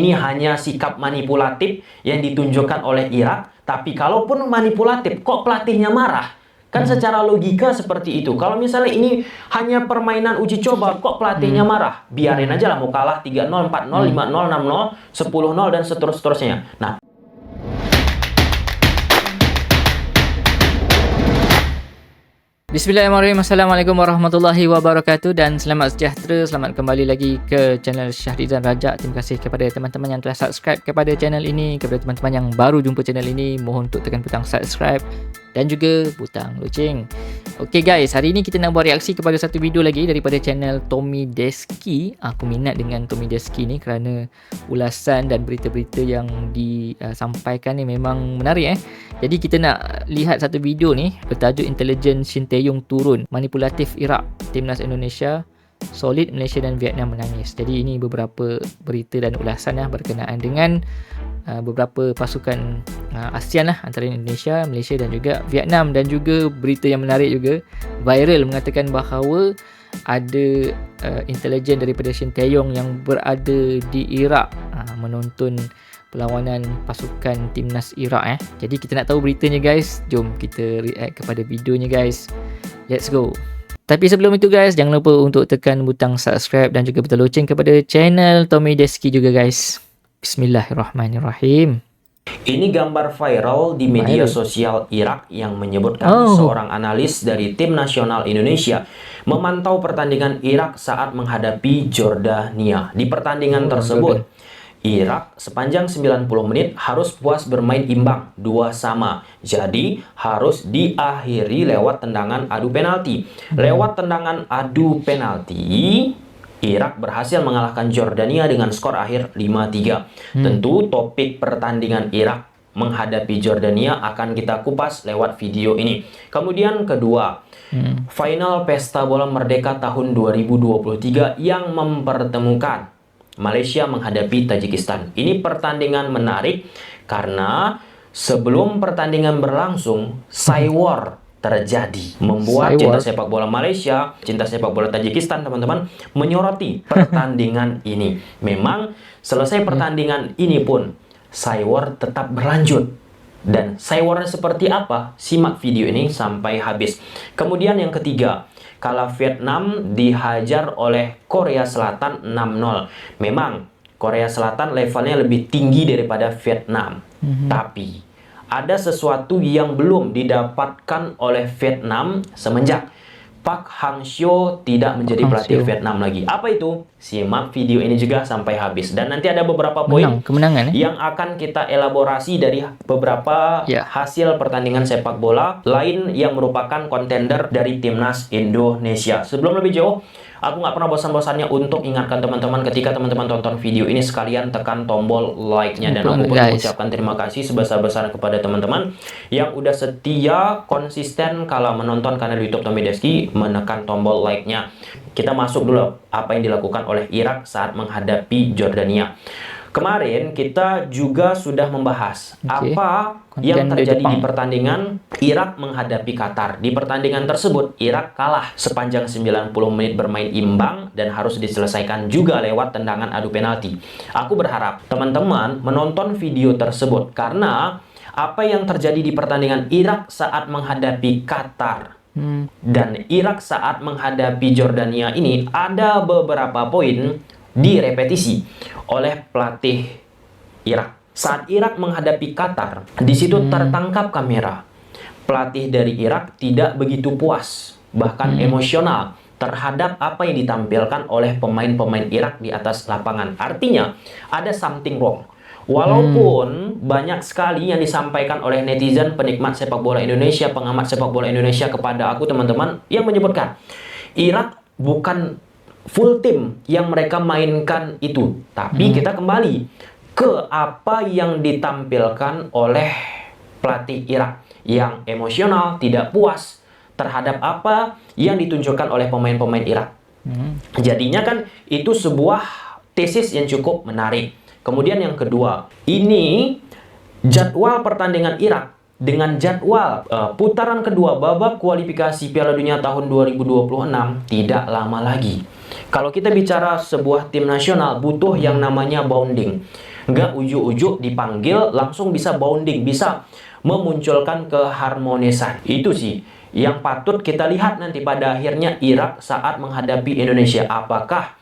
Ini hanya sikap manipulatif yang ditunjukkan oleh Irak. Tapi kalaupun manipulatif, kok pelatihnya marah? Kan secara logika seperti itu. Kalau misalnya ini hanya permainan uji coba, kok pelatihnya marah? Biarin aja lah, mau kalah 3-0, 4-0, 5-0, 6-0, 10-0, dan seterusnya. Nah, Bismillahirrahmanirrahim. Assalamualaikum warahmatullahi wabarakatuh dan selamat sejahtera. Selamat kembali lagi ke channel Syahrizan Rajak. Terima kasih kepada teman-teman yang telah subscribe kepada channel ini. Kepada teman-teman yang baru jumpa channel ini, mohon untuk tekan butang subscribe dan juga butang loceng. Okay guys, hari ini kita nak buat reaksi kepada satu video lagi daripada channel Tommy Deski. Aku minat dengan Tommy Deski ni kerana ulasan dan berita-berita yang disampaikan ni memang menarik. Jadi kita nak lihat satu video ni bertajuk Intelijen Shin Tae-yong turun, manipulatif Iraq, Timnas Indonesia solid, Malaysia dan Vietnam menangis. Jadi ini beberapa berita dan ulasan berkenaan dengan beberapa pasukan ASEAN antara Indonesia, Malaysia dan juga Vietnam. Dan juga berita yang menarik juga viral mengatakan bahawa ada intelijen daripada Shin Tae-yong yang berada di Iraq menonton perlawanan pasukan timnas Iraq. Jadi kita nak tahu beritanya guys. Jom kita react kepada videonya guys. Let's go. Tapi sebelum itu guys, jangan lupa untuk tekan butang subscribe dan juga butang loceng kepada channel Tommy Deski juga guys. Bismillahirrahmanirrahim. Ini gambar viral di media sosial Irak yang menyebutkan seorang analis dari tim nasional Indonesia memantau pertandingan Irak saat menghadapi Jordania. Di pertandingan tersebut, Irak sepanjang 90 menit harus puas bermain imbang 2-2. Jadi harus diakhiri lewat tendangan adu penalti. Lewat tendangan adu penalti, Irak berhasil mengalahkan Jordania dengan skor akhir 5-3. Tentu topik pertandingan Irak menghadapi Jordania akan kita kupas lewat video ini. Kemudian kedua, final Pesta Bola Merdeka tahun 2023 yang mempertemukan Malaysia menghadapi Tajikistan. Ini pertandingan menarik karena sebelum pertandingan berlangsung, Cywar terjadi, membuat cinta sepak bola Malaysia, cinta sepak bola Tajikistan teman-teman menyoroti pertandingan ini. Memang selesai pertandingan ini pun Cywar tetap berlanjut. Dan Cywarnya seperti apa? Simak video ini sampai habis. Kemudian yang ketiga, kalah Vietnam dihajar oleh Korea Selatan 6-0. Memang Korea Selatan levelnya lebih tinggi daripada Vietnam. Tapi ada sesuatu yang belum didapatkan oleh Vietnam semenjak Park Hang-seo tidak menjadi pelatih Vietnam lagi. Apa itu? Simak video ini juga sampai habis. Dan nanti ada beberapa poin yang akan kita elaborasi dari beberapa hasil pertandingan sepak bola lain yang merupakan kontender dari Timnas Indonesia. Sebelum lebih jauh, aku nggak pernah bosan-bosannya untuk ingatkan teman-teman ketika teman-teman tonton video ini sekalian tekan tombol like-nya. Dan aku pun mengucapkan terima kasih sebesar-besarnya kepada teman-teman yang udah setia, konsisten kalau menonton kanal YouTube Tommy Deski, menekan tombol like-nya. Kita masuk dulu apa yang dilakukan oleh Irak saat menghadapi Jordania. Kemarin kita juga sudah membahas apa yang terjadi di pertandingan Irak menghadapi Qatar. Di pertandingan tersebut, Irak kalah sepanjang 90 menit bermain imbang dan harus diselesaikan juga lewat tendangan adu penalti. Aku berharap teman-teman menonton video tersebut karena apa yang terjadi di pertandingan Irak saat menghadapi Qatar dan Irak saat menghadapi Jordania ini ada beberapa poin direpetisi oleh pelatih Irak. Saat Irak menghadapi Qatar, di situ tertangkap kamera. Pelatih dari Irak tidak begitu puas, bahkan emosional terhadap apa yang ditampilkan oleh pemain-pemain Irak di atas lapangan. Artinya, ada something wrong. Walaupun banyak sekali yang disampaikan oleh netizen, penikmat sepak bola Indonesia, pengamat sepak bola Indonesia kepada aku teman-teman yang menyebutkan Irak bukan full tim yang mereka mainkan itu. Tapi kita kembali ke apa yang ditampilkan oleh pelatih Irak yang emosional, tidak puas terhadap apa yang ditunjukkan oleh pemain-pemain Irak. Jadinya kan itu sebuah tesis yang cukup menarik. Kemudian yang kedua, ini jadwal pertandingan Irak dengan jadwal putaran kedua babak kualifikasi Piala Dunia tahun 2026 tidak lama lagi. Kalau kita bicara sebuah tim nasional butuh yang namanya bonding. Nggak ujuk-ujuk dipanggil langsung bisa bonding, bisa memunculkan keharmonisan. Itu sih yang patut kita lihat nanti pada akhirnya Irak saat menghadapi Indonesia. Apakah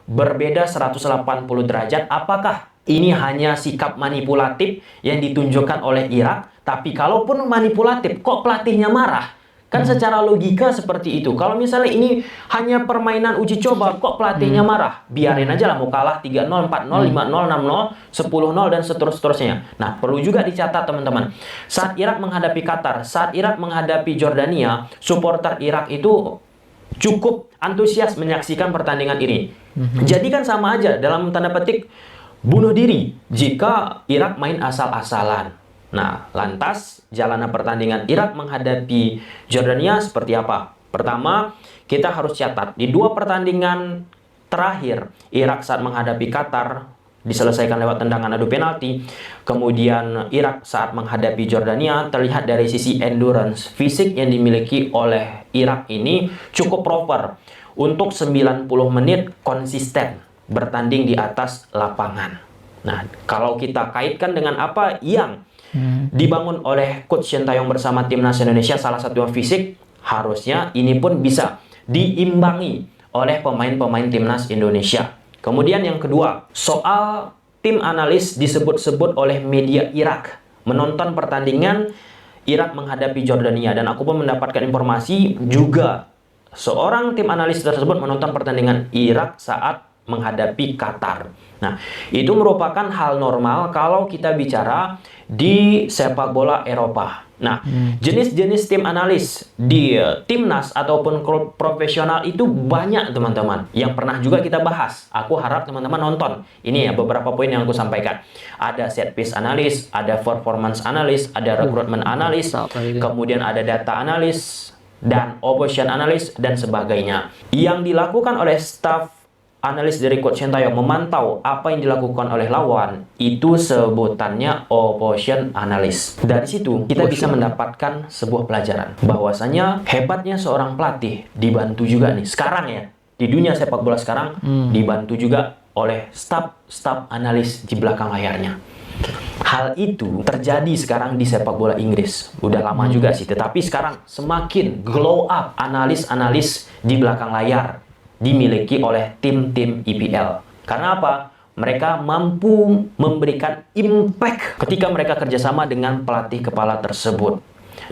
berbeda 180 derajat? Apakah ini hanya sikap manipulatif yang ditunjukkan oleh Irak? Tapi kalaupun manipulatif, kok pelatihnya marah? Kan secara logika seperti itu. Kalau misalnya ini hanya permainan uji coba, kok pelatihnya marah? Biarin aja lah, mau kalah 3-0, 4-0, 5-0, 6-0, 10-0, dan seterusnya. Nah, perlu juga dicatat teman-teman. Saat Irak menghadapi Qatar, saat Irak menghadapi Jordania, supporter Irak itu cukup antusias menyaksikan pertandingan ini. Jadi kan sama aja, dalam tanda petik, bunuh diri jika Irak main asal-asalan. Nah, lantas jalanan pertandingan Irak menghadapi Jordania seperti apa? Pertama, kita harus catat di 2 pertandingan terakhir Irak saat menghadapi Qatar diselesaikan lewat tendangan adu penalti. Kemudian Irak saat menghadapi Jordania terlihat dari sisi endurance fisik yang dimiliki oleh Irak ini cukup proper untuk 90 menit konsisten bertanding di atas lapangan. Nah, kalau kita kaitkan dengan apa yang dibangun oleh Coach Sintayong bersama timnas Indonesia, salah satu yang fisik, harusnya ini pun bisa diimbangi oleh pemain-pemain timnas Indonesia. Kemudian yang kedua, soal tim analis disebut-sebut oleh media Irak menonton pertandingan Irak menghadapi Jordania, dan aku pun mendapatkan informasi juga seorang tim analis tersebut menonton pertandingan Irak saat menghadapi Qatar. Nah, itu merupakan hal normal kalau kita bicara di sepak bola Eropa. Nah, jenis-jenis tim analis di timnas ataupun klub profesional itu banyak teman-teman yang pernah juga kita bahas. Aku harap teman-teman nonton. Ini ya beberapa poin yang aku sampaikan. Ada set piece analis, ada performance analis, ada recruitment analis, kemudian ada data analis, dan opposition analis, dan sebagainya. Yang dilakukan oleh staff analis dari Coach Sintayong memantau apa yang dilakukan oleh lawan, itu sebutannya opposition analis. Dari situ kita bisa mendapatkan sebuah pelajaran bahwasanya hebatnya seorang pelatih dibantu juga nih sekarang ya di dunia sepak bola sekarang, dibantu juga oleh staf analis di belakang layarnya. Hal itu terjadi sekarang di sepak bola Inggris. Udah lama juga sih, tetapi sekarang semakin glow up analis-analis di belakang layar dimiliki oleh tim-tim IPL. Karena apa? Mereka mampu memberikan impact ketika mereka kerjasama dengan pelatih kepala tersebut.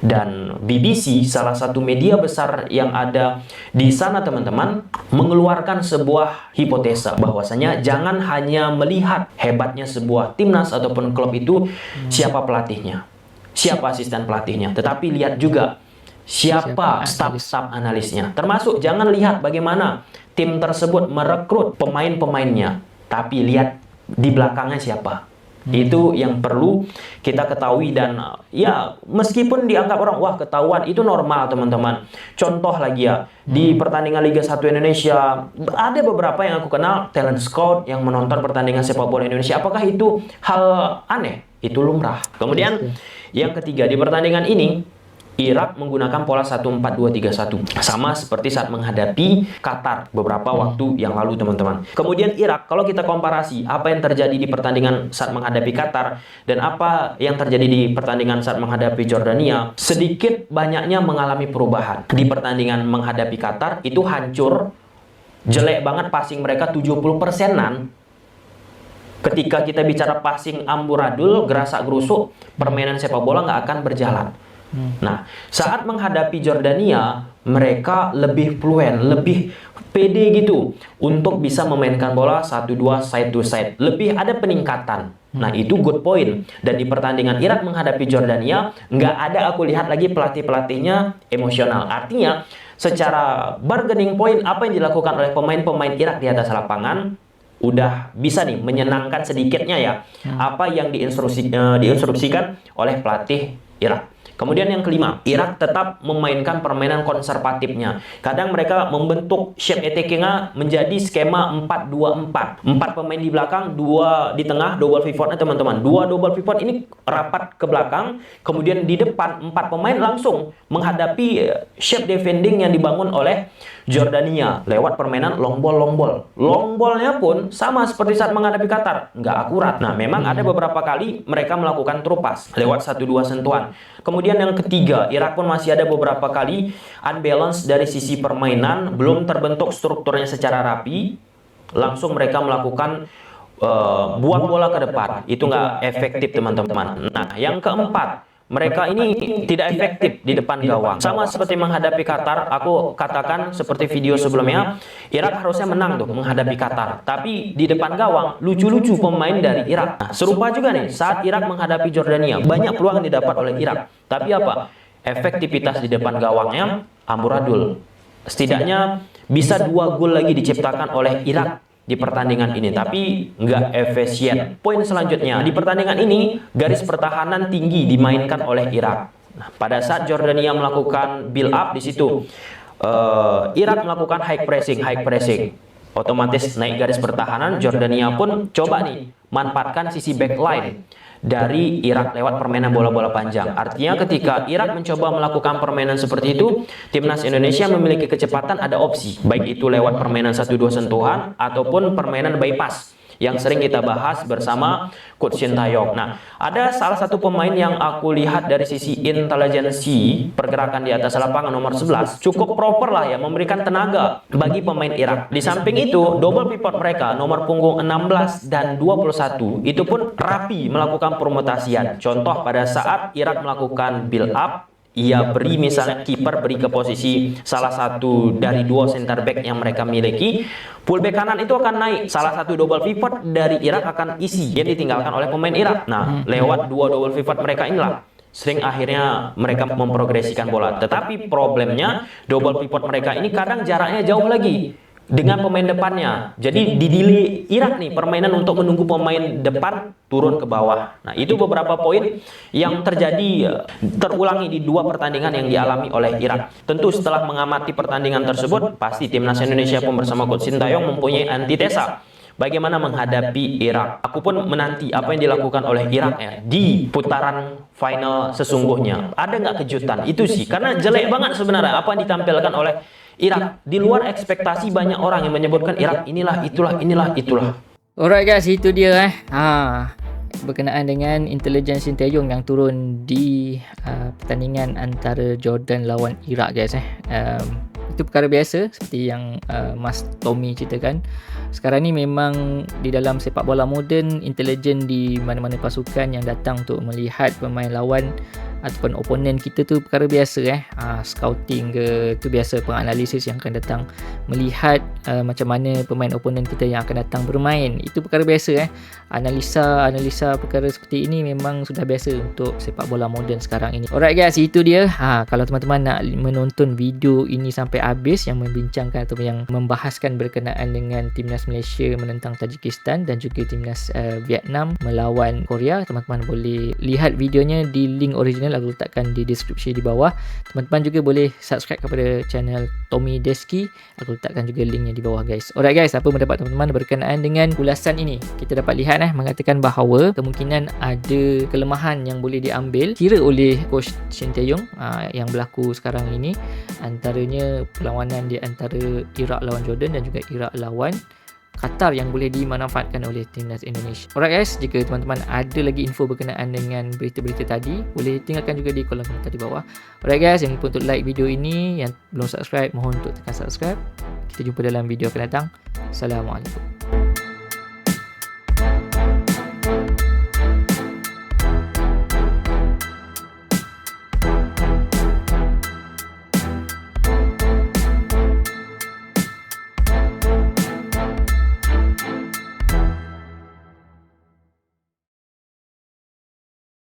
Dan BBC, salah satu media besar yang ada di sana teman-teman, mengeluarkan sebuah hipotesa bahwasanya jangan hanya melihat hebatnya sebuah timnas ataupun klub itu siapa pelatihnya, siapa asisten pelatihnya, tetapi lihat juga siapa staf analisnya. Termasuk jangan lihat bagaimana tim tersebut merekrut pemain-pemainnya, tapi lihat di belakangnya siapa. Itu yang perlu kita ketahui. Dan ya meskipun dianggap orang wah ketahuan, itu normal teman-teman. Contoh lagi ya, di pertandingan Liga 1 Indonesia ada beberapa yang aku kenal talent scout yang menonton pertandingan sepak bola Indonesia. Apakah itu hal aneh? Itu lumrah. Kemudian yang ketiga, di pertandingan ini Irak menggunakan pola 1-4-2-3-1 sama seperti saat menghadapi Qatar beberapa waktu yang lalu teman-teman. Kemudian Irak, kalau kita komparasi apa yang terjadi di pertandingan saat menghadapi Qatar dan apa yang terjadi di pertandingan saat menghadapi Jordania, sedikit banyaknya mengalami perubahan. Di pertandingan menghadapi Qatar itu hancur, jelek banget passing mereka 70%-an. Ketika kita bicara passing amburadul, gerasak gerusuk, permainan sepak bola nggak akan berjalan. Nah, saat menghadapi Jordania, mereka lebih fluent, lebih pede gitu untuk bisa memainkan bola 1-2 side to side. Lebih ada peningkatan. Nah, itu good point. Dan di pertandingan Irak menghadapi Jordania, nggak ada aku lihat lagi pelatih-pelatihnya emosional. Artinya, secara bargaining point, apa yang dilakukan oleh pemain-pemain Irak di atas lapangan, udah bisa nih menyenangkan sedikitnya ya apa yang diinstruksikan oleh pelatih Irak. Kemudian yang kelima, Irak tetap memainkan permainan konservatifnya. Kadang mereka membentuk shape attacking-nya menjadi skema 4-2-4. 4 pemain di belakang, 2 di tengah, double pivotnya teman-teman. 2 double pivot ini rapat ke belakang, kemudian di depan 4 pemain langsung menghadapi shape defending yang dibangun oleh Jordania lewat permainan long ball. Long ball-nya pun sama seperti saat menghadapi Qatar, nggak akurat. Nah, memang ada beberapa kali mereka melakukan through pass lewat 1-2 sentuhan. Kemudian yang ketiga, Irak pun masih ada beberapa kali unbalance dari sisi permainan, belum terbentuk strukturnya secara rapi. Langsung mereka melakukan buang bola ke depan. Itu nggak efektif teman-teman. Nah, yang keempat, mereka ini tidak efektif di depan gawang. Sama seperti menghadapi Qatar, aku katakan seperti video sebelumnya, Irak harusnya menang tuh menghadapi Qatar. Tapi di depan gawang, lucu-lucu pemain dari Irak. Nah, serupa juga nih, saat Irak menghadapi Jordania, banyak peluang yang didapat oleh Irak. Tapi apa? Efektivitas di depan gawangnya amburadul. Setidaknya bisa 2 gol lagi diciptakan oleh Irak di pertandingan ini, tapi nggak efisien. Poin selanjutnya, di pertandingan ini garis pertahanan tinggi dimainkan oleh Irak. Nah, pada saat Jordania melakukan build up di situ, Irak melakukan high pressing, otomatis naik garis pertahanan. Jordania pun coba nih manfaatkan sisi backline dari Irak lewat permainan bola-bola panjang. Artinya ketika Irak mencoba melakukan permainan seperti itu, timnas Indonesia memiliki kecepatan, ada opsi, baik itu lewat permainan 1-2 sentuhan ataupun permainan bypass yang sering kita bahas bersama Coach Sintayong. Nah, ada salah satu pemain yang aku lihat dari sisi intelijensi pergerakan di atas lapangan nomor 11 cukup proper lah ya, memberikan tenaga bagi pemain Irak. Di samping itu, double pivot mereka nomor punggung 16 dan 21 itu pun rapi melakukan permutasian. Contoh pada saat Irak melakukan build up, ia beri misalnya kiper beri ke posisi salah satu dari 2 center back yang mereka miliki, fullback kanan itu akan naik, salah satu double pivot dari Irak akan isi yang ditinggalkan oleh pemain Irak. Nah, lewat 2 double pivot mereka inilah sering akhirnya mereka memprogresikan bola. Tetapi problemnya double pivot mereka ini kadang jaraknya jauh lagi dengan pemain depannya. Jadi didelay Irak nih permainan untuk menunggu pemain depan turun ke bawah. Nah, itu beberapa poin yang terjadi terulangi di 2 pertandingan yang dialami oleh Irak. Tentu setelah mengamati pertandingan tersebut, pasti timnas Indonesia pun bersama Coach Sintayong mempunyai antitesa bagaimana menghadapi Irak. Aku pun menanti apa yang dilakukan oleh Irak ya di putaran final sesungguhnya. Ada nggak kejutan? Itu sih, karena jelek banget sebenarnya apa yang ditampilkan oleh Irak. Di luar ekspektasi banyak orang yang menyebutkan Irak inilah, itulah. Alright guys, itu dia berkenaan dengan intelijen Sintayong yang turun di pertandingan antara Jordan lawan Irak guys. Itu perkara biasa seperti yang Mas Tommy ceritakan. Sekarang ni memang di dalam sepak bola moden, intelijen di mana-mana pasukan yang datang untuk melihat pemain lawan ataupun oponen kita tu perkara biasa. Scouting ke tu biasa, penganalisis yang akan datang melihat macam mana pemain oponen kita yang akan datang bermain, itu perkara biasa. Analisa perkara seperti ini memang sudah biasa untuk sepak bola moden sekarang ini. Alright guys, itu dia. Kalau teman-teman nak menonton video ini sampai habis yang membincangkan atau yang membahaskan berkenaan dengan timnas Malaysia menentang Tajikistan dan juga timnas Vietnam melawan Korea, teman-teman boleh lihat videonya di link original aku letakkan di deskripsi di bawah. Teman-teman juga boleh subscribe kepada channel Tommy Deski, aku letakkan juga linknya di bawah guys. Alright guys, apa pendapat teman-teman berkenaan dengan ulasan ini? Kita dapat lihat mengatakan bahawa kemungkinan ada kelemahan yang boleh diambil kira oleh Coach Sintayong yang berlaku sekarang ini, antaranya perlawanan di antara Iraq lawan Jordan dan juga Iraq lawan Qatar yang boleh dimanfaatkan oleh timnas Indonesia. Alright guys, jika teman-teman ada lagi info berkenaan dengan berita-berita tadi, boleh tinggalkan juga di kolom komentar di bawah. Alright guys, jangan lupa untuk like video ini. Yang belum subscribe, mohon untuk tekan subscribe. Kita jumpa dalam video akan datang. Assalamualaikum.